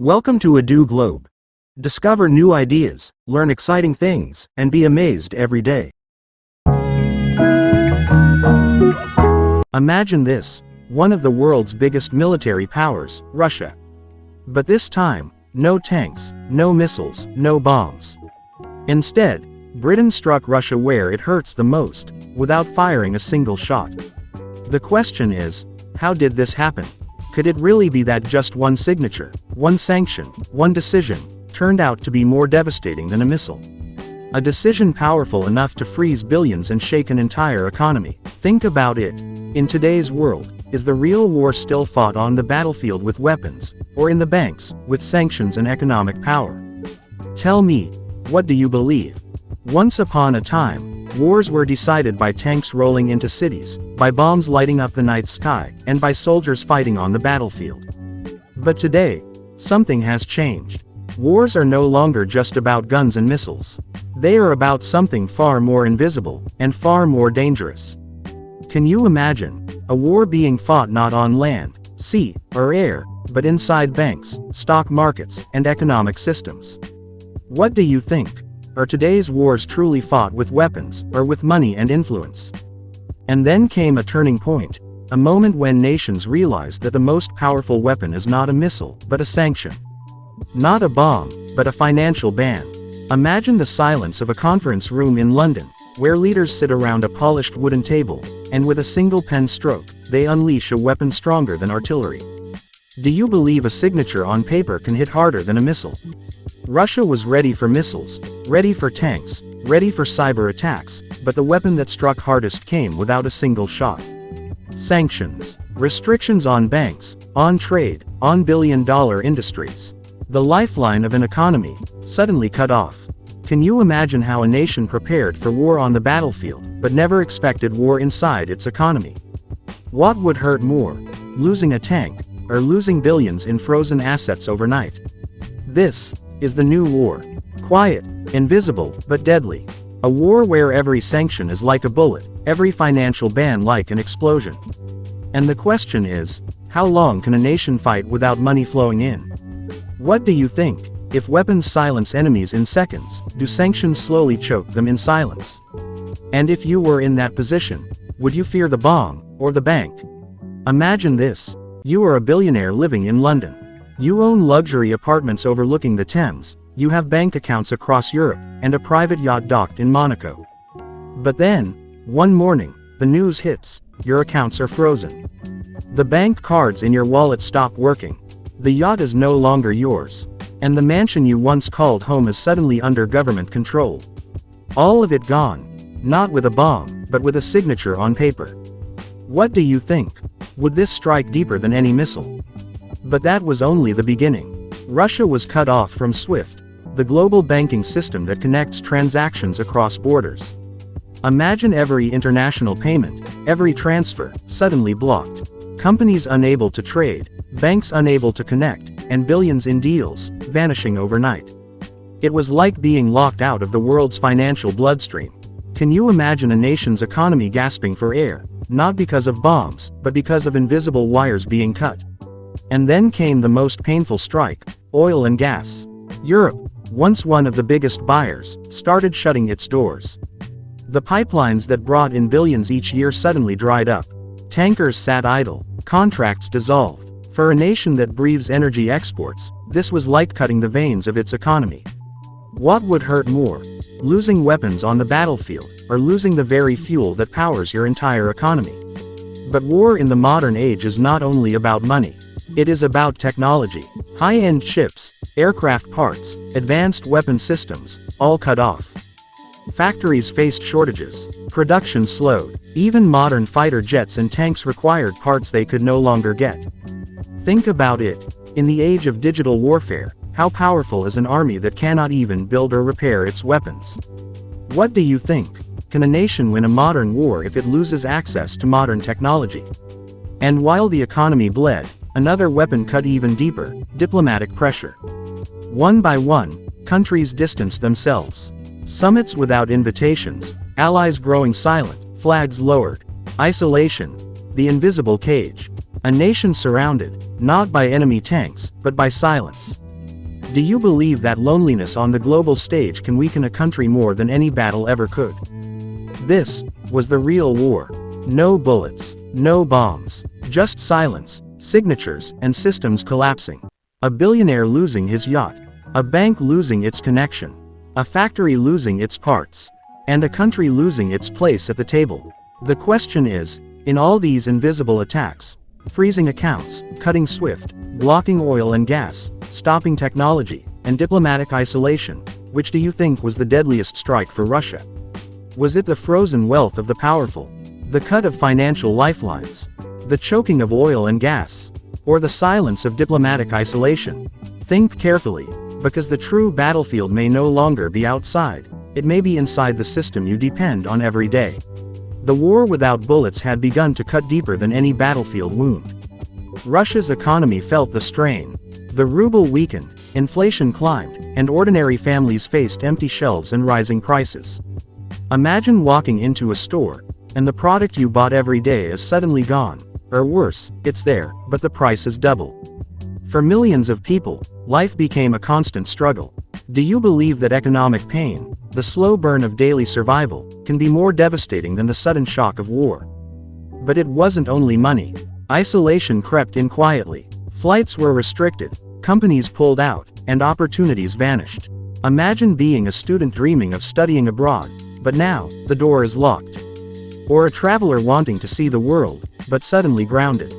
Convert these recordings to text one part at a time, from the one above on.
Welcome to Adu Globe. Discover new ideas, learn exciting things, and be amazed every day. Imagine this, one of the world's biggest military powers, Russia. But this time, no tanks, no missiles, no bombs. Instead, Britain struck Russia where it hurts the most, without firing a single shot. The question is, how did this happen? Could it really be that just one signature, one sanction, one decision, turned out to be more devastating than a missile? A decision powerful enough to freeze billions and shake an entire economy. Think about it. In today's world, is the real war still fought on the battlefield with weapons, or in the banks, with sanctions and economic power? Tell me, what do you believe? Once upon a time, wars were decided by tanks rolling into cities, by bombs lighting up the night sky, and by soldiers fighting on the battlefield. But today, something has changed. Wars are no longer just about guns and missiles. They are about something far more invisible, and far more dangerous. Can you imagine a war being fought not on land, sea, or air, but inside banks, stock markets, and economic systems? What do you think? Are today's wars truly fought with weapons, or with money and influence? And then came a turning point, a moment when nations realized that the most powerful weapon is not a missile, but a sanction. Not a bomb, but a financial ban. Imagine the silence of a conference room in London, where leaders sit around a polished wooden table, and with a single pen stroke, they unleash a weapon stronger than artillery. Do you believe a signature on paper can hit harder than a missile? Russia was ready for missiles, ready for tanks, ready for cyber attacks, but the weapon that struck hardest came without a single shot. Sanctions. Restrictions on banks, on trade, on billion-dollar industries. The lifeline of an economy, suddenly cut off. Can you imagine how a nation prepared for war on the battlefield, but never expected war inside its economy? What would hurt more, losing a tank, or losing billions in frozen assets overnight? This is the new war. Quiet, invisible, but deadly. A war where every sanction is like a bullet, every financial ban like an explosion. And the question is, how long can a nation fight without money flowing in? What do you think? If weapons silence enemies in seconds, do sanctions slowly choke them in silence? And if you were in that position, would you fear the bomb, or the bank? Imagine this. You are a billionaire living in London. You own luxury apartments overlooking the Thames, you have bank accounts across Europe, and a private yacht docked in Monaco. But then, one morning, the news hits, your accounts are frozen. The bank cards in your wallet stop working. The yacht is no longer yours. And the mansion you once called home is suddenly under government control. All of it gone. Not with a bomb, but with a signature on paper. What do you think? Would this strike deeper than any missile? But that was only the beginning. Russia was cut off from SWIFT, the global banking system that connects transactions across borders. Imagine every international payment, every transfer, suddenly blocked. Companies unable to trade, banks unable to connect, and billions in deals, vanishing overnight. It was like being locked out of the world's financial bloodstream. Can you imagine a nation's economy gasping for air, not because of bombs, but because of invisible wires being cut? And then came the most painful strike, oil and gas. Europe, once one of the biggest buyers, started shutting its doors. The pipelines that brought in billions each year suddenly dried up. Tankers sat idle, contracts dissolved. For a nation that breathes energy exports, this was like cutting the veins of its economy. What would hurt more? Losing weapons on the battlefield, or losing the very fuel that powers your entire economy? But war in the modern age is not only about money. It is about technology. High-end chips, aircraft parts, advanced weapon systems, all cut off. Factories faced shortages. Production slowed. Even modern fighter jets and tanks required parts they could no longer get. Think about it. In the age of digital warfare, how powerful is an army that cannot even build or repair its weapons? What do you think? Can a nation win a modern war if it loses access to modern technology? And while the economy bled, another weapon cut even deeper, diplomatic pressure. One by one, countries distanced themselves. Summits without invitations, allies growing silent, flags lowered. Isolation, the invisible cage. A nation surrounded, not by enemy tanks, but by silence. Do you believe that loneliness on the global stage can weaken a country more than any battle ever could? This was the real war. No bullets, no bombs, just silence, signatures, and systems collapsing. A billionaire losing his yacht, a bank losing its connection, a factory losing its parts, and a country losing its place at the table. The question is, in all these invisible attacks, freezing accounts, cutting SWIFT, blocking oil and gas, stopping technology, and diplomatic isolation, which do you think was the deadliest strike for Russia? Was it the frozen wealth of the powerful, the cut of financial lifelines, the choking of oil and gas, or the silence of diplomatic isolation? Think carefully, because the true battlefield may no longer be outside, it may be inside the system you depend on every day. The war without bullets had begun to cut deeper than any battlefield wound. Russia's economy felt the strain. The ruble weakened, inflation climbed, and ordinary families faced empty shelves and rising prices. Imagine walking into a store, and the product you bought every day is suddenly gone, or worse, it's there, but the price is double. For millions of people, life became a constant struggle. Do you believe that economic pain, the slow burn of daily survival, can be more devastating than the sudden shock of war? But it wasn't only money. Isolation crept in quietly. Flights were restricted, companies pulled out, and opportunities vanished. Imagine being a student dreaming of studying abroad, but now, the door is locked. Or a traveler wanting to see the world, but suddenly grounded.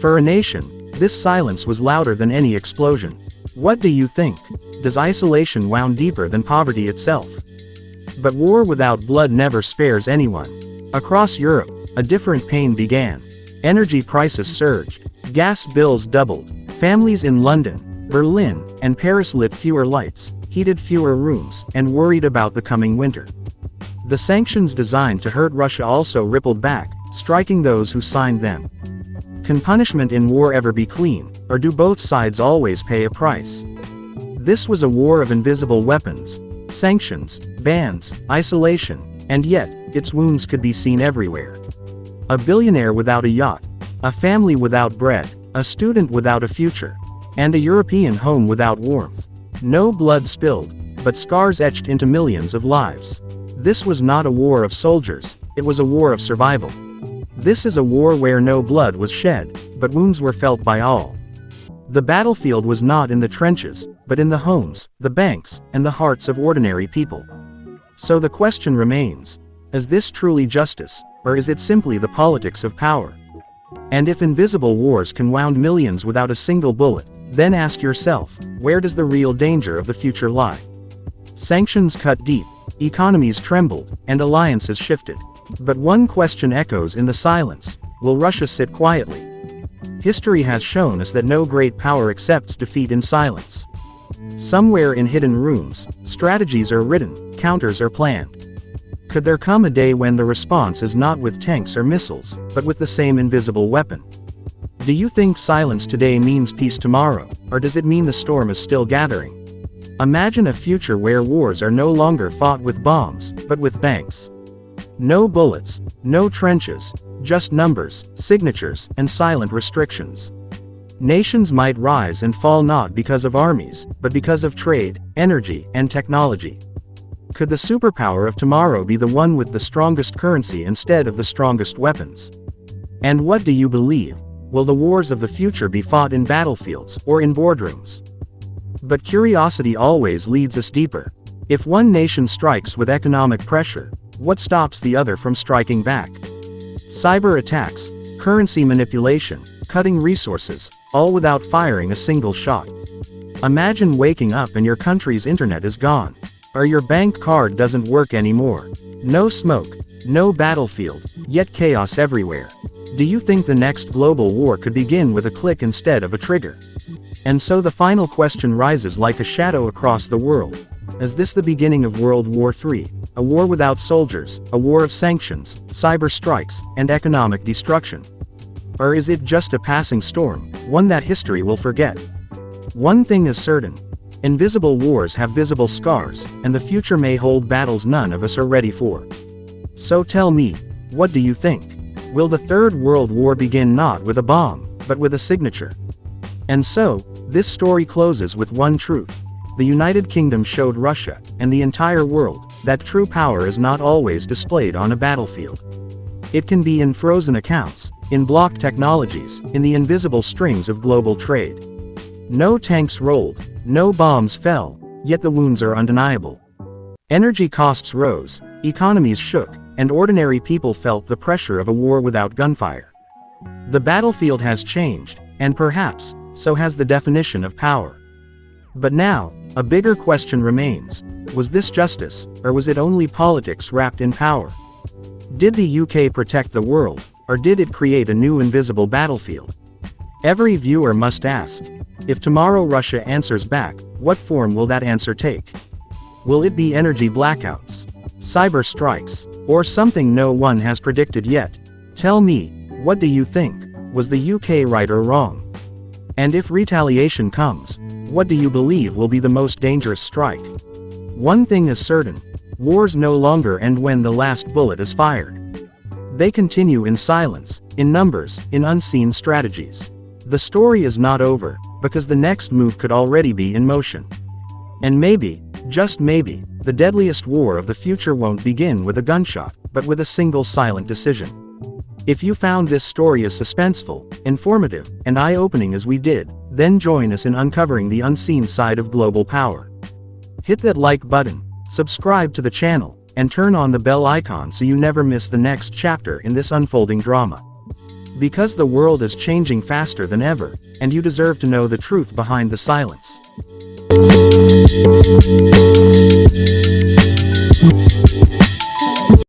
For a nation, this silence was louder than any explosion. What do you think? Does isolation wound deeper than poverty itself? But war without blood never spares anyone. Across Europe, a different pain began. Energy prices surged, gas bills doubled, families in London, Berlin, and Paris lit fewer lights, heated fewer rooms, and worried about the coming winter. The sanctions designed to hurt Russia also rippled back, striking those who signed them. Can punishment in war ever be clean, or do both sides always pay a price? This was a war of invisible weapons, sanctions, bans, isolation, and yet, its wounds could be seen everywhere. A billionaire without a yacht, a family without bread, a student without a future, and a European home without warmth. No blood spilled, but scars etched into millions of lives. This was not a war of soldiers, it was a war of survival. This is a war where no blood was shed, but wounds were felt by all. The battlefield was not in the trenches, but in the homes, the banks, and the hearts of ordinary people. So the question remains, is this truly justice, or is it simply the politics of power? And if invisible wars can wound millions without a single bullet, then ask yourself, where does the real danger of the future lie? Sanctions cut deep, economies trembled, and alliances shifted. But one question echoes in the silence: will Russia sit quietly? History has shown us that no great power accepts defeat in silence. Somewhere in hidden rooms, strategies are written, counters are planned. Could there come a day when the response is not with tanks or missiles, but with the same invisible weapon? Do you think silence today means peace tomorrow, or does it mean the storm is still gathering? Imagine a future where wars are no longer fought with bombs, but with banks. No bullets, no trenches, just numbers, signatures, and silent restrictions. Nations might rise and fall not because of armies, but because of trade, energy, and technology. Could the superpower of tomorrow be the one with the strongest currency instead of the strongest weapons? And what do you believe? Will the wars of the future be fought in battlefields or in boardrooms? But curiosity always leads us deeper. If one nation strikes with economic pressure, what stops the other from striking back? Cyber attacks, currency manipulation, cutting resources, all without firing a single shot. Imagine waking up and your country's internet is gone, or your bank card doesn't work anymore. No smoke, no battlefield, yet chaos everywhere. Do you think the next global war could begin with a click instead of a trigger? And so the final question rises like a shadow across the world. Is this the beginning of World War III? A war without soldiers, a war of sanctions, cyber strikes, and economic destruction? Or is it just a passing storm, one that history will forget? One thing is certain. Invisible wars have visible scars, and the future may hold battles none of us are ready for. So tell me, what do you think? Will the Third World War begin not with a bomb, but with a signature? And so, This story closes with one truth. The United Kingdom showed Russia, and the entire world, that true power is not always displayed on a battlefield. It can be in frozen accounts, in blocked technologies, in the invisible strings of global trade. No tanks rolled, no bombs fell, yet the wounds are undeniable. Energy costs rose, economies shook, and ordinary people felt the pressure of a war without gunfire. The battlefield has changed, and perhaps, so has the definition of power. But now, a bigger question remains: was this justice, or was it only politics wrapped in power? Did the UK protect the world, or did it create a new invisible battlefield? Every viewer must ask, if tomorrow Russia answers back, what form will that answer take? Will it be energy blackouts, cyber strikes, or something no one has predicted yet? Tell me, what do you think? Was the UK right or wrong? And if retaliation comes, what do you believe will be the most dangerous strike? One thing is certain: wars no longer end when the last bullet is fired. They continue in silence, in numbers, in unseen strategies. The story is not over, because the next move could already be in motion. And maybe, just maybe, the deadliest war of the future won't begin with a gunshot, but with a single silent decision. If you found this story as suspenseful, informative, and eye-opening as we did, then join us in uncovering the unseen side of global power. Hit that like button, subscribe to the channel, and turn on the bell icon so you never miss the next chapter in this unfolding drama. Because the world is changing faster than ever, and you deserve to know the truth behind the silence.